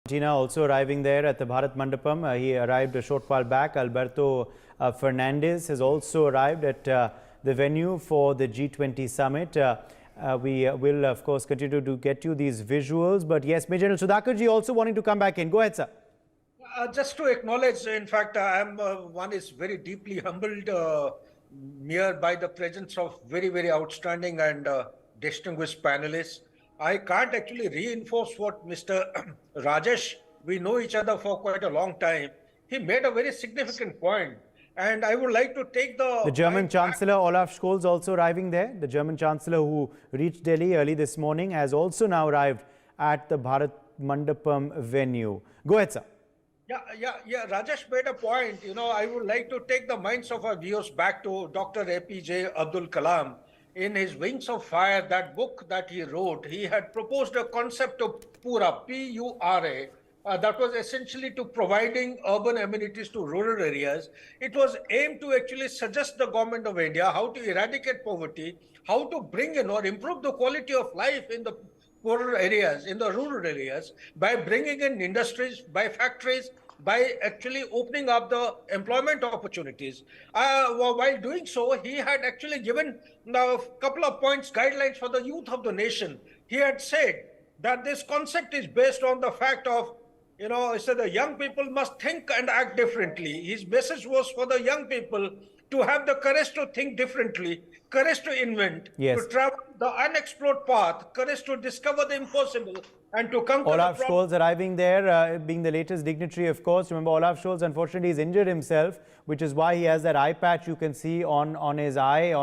Argentina also arriving there at the Bharat Mandapam. He arrived a short while back. Alberto Fernandez has also arrived at the venue for the G20 summit. We will, of course, continue to get you these visuals. But yes, Major General Sudhakarji also wanting to come back in. Go ahead, sir. Just to acknowledge, in fact, one is very deeply humbled near by the presence of very outstanding and distinguished panelists. I can't actually reinforce what Mr. Rajesh, we know each other for quite a long time. He made a very significant point. And I would like to take the German Chancellor Olaf Scholz also arriving there. The German Chancellor who reached Delhi early this morning has also now arrived at the Bharat Mandapam venue. Go ahead, sir. Yeah. Rajesh made a point. I would like to take the minds of our viewers back to Dr. APJ Abdul Kalam. In his Wings of Fire, that book that he wrote, he had proposed a concept of Pura, P-U-R-A, that was essentially to providing urban amenities to rural areas. It was aimed to actually suggest the government of India how to eradicate poverty, how to bring in or improve the quality of life in the poorer areas, in the rural areas, by bringing in industries, by factories, by actually opening up the employment opportunities. While doing so, he had actually given a couple of points, guidelines for the youth of the nation. He had said that this concept is based on the fact of, he said the young people must think and act differently. His message was for the young people to have the courage to think differently, courage to invent, to travel the unexplored path, courage to discover the impossible, and to conquer Olaf Scholz arriving there, being the latest dignitary, of course. Remember, Olaf Scholz, unfortunately, he's injured himself, which is why he has that eye patch you can see on his eye,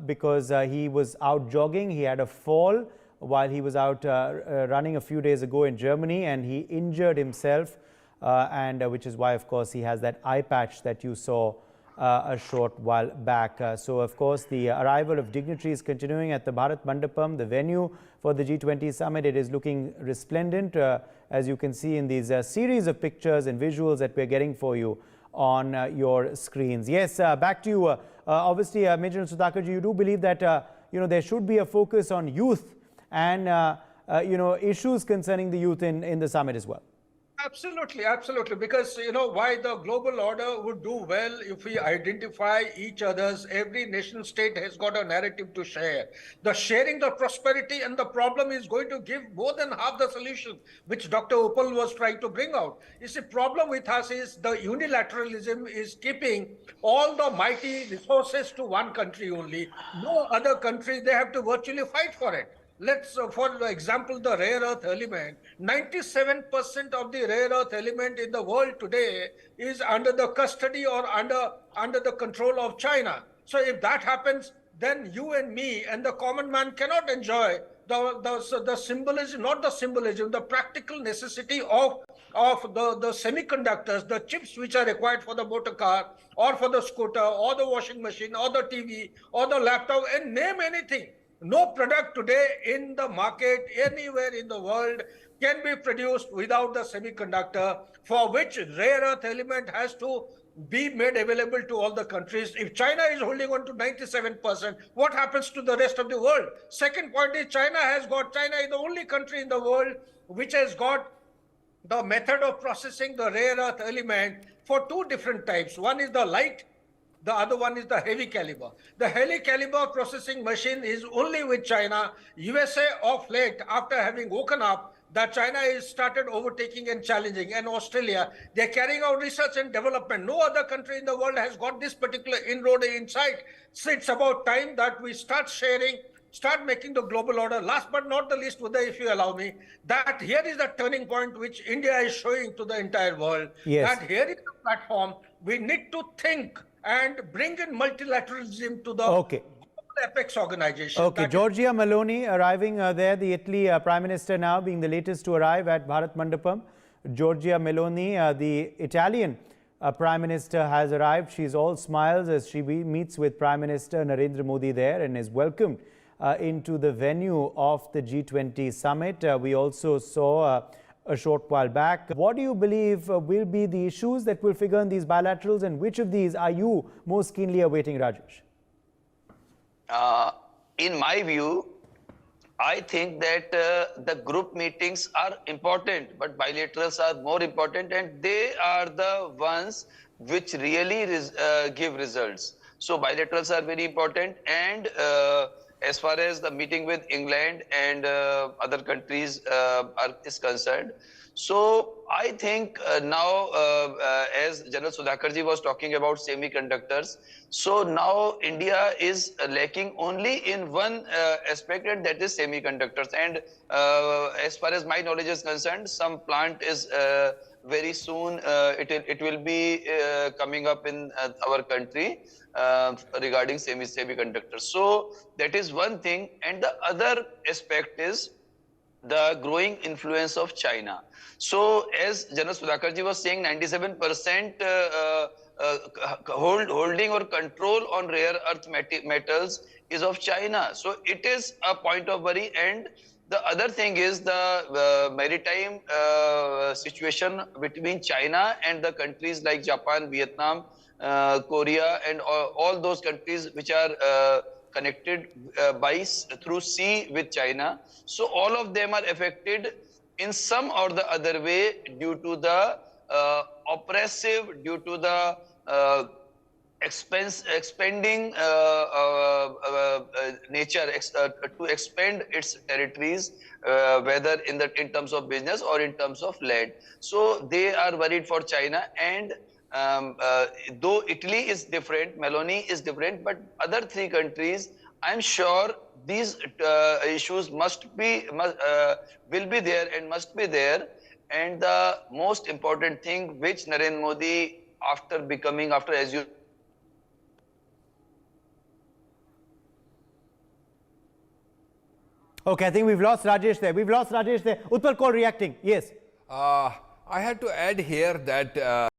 because he was out jogging. He had a fall while he was out running a few days ago in Germany, and he injured himself, which is why, of course, he has that eye patch that you saw a short while back. So, of course, the arrival of dignitaries continuing at the Bharat Mandapam, the venue for the G20 summit. It is looking resplendent, as you can see in these series of pictures and visuals that we're getting for you on your screens. Yes, back to you. Obviously, Major Sudhakarji, you do believe that there should be a focus on youth and issues concerning the youth in the summit as well. Absolutely. Because, why the global order would do well if we identify each other's, every nation state has got a narrative to share. The sharing the prosperity and the problem is going to give more than half the solution, which Dr. Uppal was trying to bring out. You see, problem with us is the unilateralism is keeping all the mighty resources to one country only. No other country, they have to virtually fight for it. Let's, for example, the rare earth element. 97% of the rare earth element in the world today is under the custody or under the control of China. So if that happens, then you and me and the common man cannot enjoy the symbolism, not the symbolism, the practical necessity of the semiconductors, the chips which are required for the motor car or for the scooter or the washing machine or the TV or the laptop, and name anything. No product today in the market, anywhere in the world, can be produced without the semiconductor, for which rare earth element has to be made available to all the countries. If China is holding on to 97%, what happens to the rest of the world? Second point is China is the only country in the world which has got the method of processing the rare earth element for two different types. One is the light, the other one is the heavy caliber. The heavy caliber processing machine is only with China. USA of late, after having woken up that China is started overtaking and challenging, and Australia, they're carrying out research and development. No other country in the world has got this particular inroad in sight. So it's about time that we start sharing, start making the global order. Last but not the least, Uday, if you allow me, that here is the turning point which India is showing to the entire world. Yes. That here is the platform. We need to think and bring in multilateralism to the apex organization. Okay, Giorgia Meloni arriving there, the Italy Prime Minister now being the latest to arrive at Bharat Mandapam. Giorgia Meloni, the Italian Prime Minister, has arrived. She's all smiles as she meets with Prime Minister Narendra Modi there and is welcomed into the venue of the G20 summit. We also saw a short while back. What do you believe will be the issues that will figure in these bilaterals, and which of these are you most keenly awaiting, Rajesh? In my view, I think that the group meetings are important, but bilaterals are more important, and they are the ones which really give results. So bilaterals are very important, and as far as the meeting with England and other countries is concerned, so I think now, as General Sudhakarji was talking about semiconductors, so now India is lacking only in one aspect, and that is semiconductors. And as far as my knowledge is concerned, some plant is very soon it will be coming up in our country regarding semiconductors. So that is one thing, and the other aspect is the growing influence of China. So, as General Sudhakarji was saying, 97% holding or control on rare earth metals is of China. So, it is a point of worry. And the other thing is the maritime situation between China and the countries like Japan, Vietnam, Korea, and all those countries which are connected through sea with China. So all of them are affected in some or the other way due to the oppressive, due to the expanding nature to expand its territories, whether in terms of business or in terms of land. So they are worried for China, and though Italy is different, Meloni is different, but other three countries, I'm sure these issues will be there and must be there. And the most important thing which Narendra Modi, after as you Okay, I think we've lost Rajesh there. We've lost Rajesh there. Utpal Kaur reacting. Yes. I had to add here that